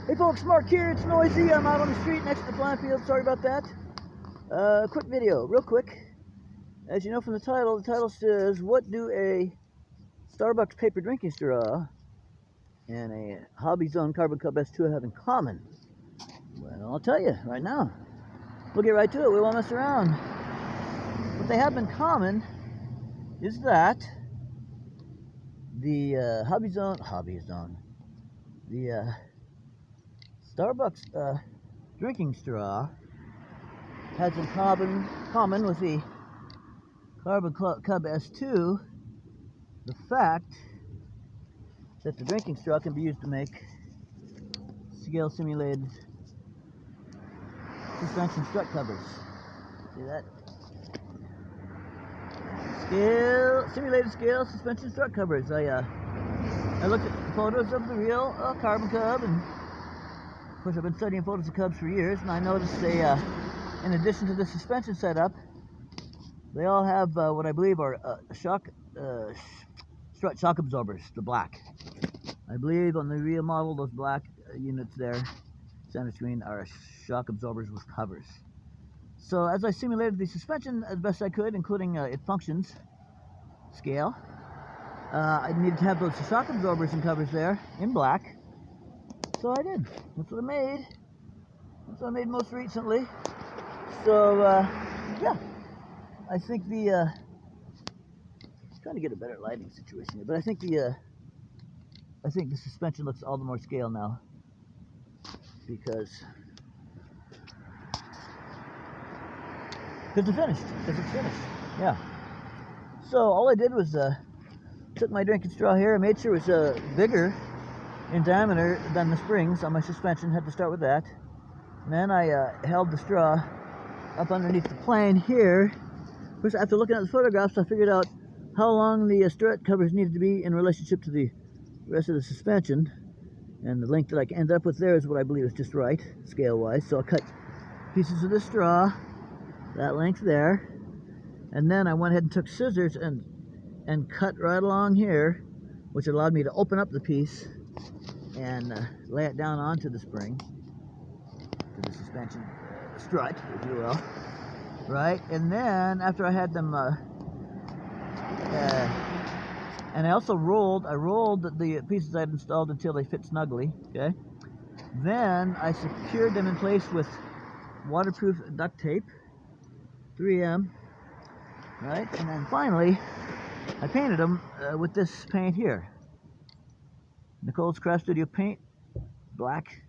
Hey folks, Mark here. It's noisy. I'm out on the street next to the flying field. Sorry about that. Quick video, real quick. As you know from the title says, what do a Starbucks paper drinking straw and a Hobby Zone Carbon Cub S2 have in common? Well, I'll tell you right now. We'll get right to it. We won't mess around. What they have in common is that the the Starbucks drinking straw has in common with the Carbon Cub S2 the fact that the drinking straw can be used to make scale simulated suspension strut covers. See that? Simulated scale suspension strut covers. I looked at photos of the real Carbon Cub, and of course I've been studying photos of Cubs for years, and I noticed they, in addition to the suspension setup, they all have what I believe are strut shock absorbers, the black. I believe on the real model, those black units there, center screen, are shock absorbers with covers. So as I simulated the suspension as best I could, including it functions scale, I needed to have those shock absorbers and covers there in black. So I did. That's what I made. That's what I made most recently. So yeah, I think trying to get a better lighting situation here, but I think the suspension looks all the more scale now because it's finished. Yeah. So all I did was took my drinking straw here. I made sure it was bigger in diameter than the springs on my suspension. Had to start with that. And then I held the straw up underneath the plane here. First, after looking at the photographs, I figured out how long the strut covers needed to be in relationship to the rest of the suspension. And the length that I ended up with there is what I believe is just right, scale-wise. So I cut pieces of the straw, that length there. And then I went ahead and took scissors and cut right along here, which allowed me to open up the piece and lay it down onto the spring, to the suspension strut, if you will. Right, and then after I had them, and I also rolled the pieces I'd installed until they fit snugly. Okay. Then I secured them in place with waterproof duct tape, 3M. Right, and then finally I painted them with this paint here, Nicole's Craft Studio paint, black,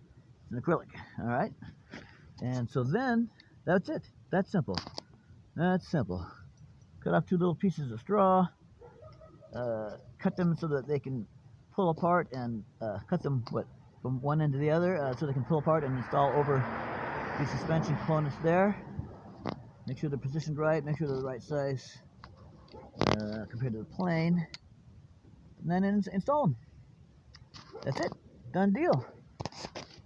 and acrylic. All right, and so then that's it. That's simple. That's simple. Cut off two little pieces of straw, cut them so that they can pull apart, and cut them from one end to the other so they can pull apart and install over the suspension components there. Make sure they're positioned right, make sure they're the right size compared to the plane, and then install them. That's it. Done deal.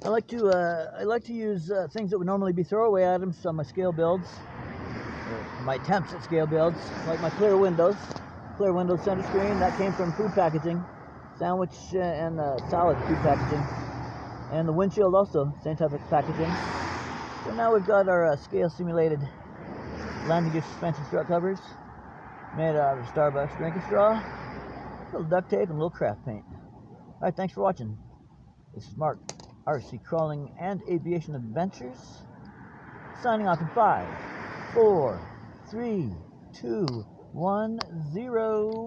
I like to use things that would normally be throwaway items on my scale builds, my attempts at scale builds, like my clear windows center screen. That came from food packaging, sandwich and solid food packaging, and the windshield also, same type of packaging. So now we've got our scale simulated landing gear suspension strut covers made out of Starbucks drinking straw, a little duct tape, and a little craft paint. All right, thanks for watching. This is Mark, RC Crawling and Aviation Adventures, signing off in 5, 4, 3, 2, 1, 0.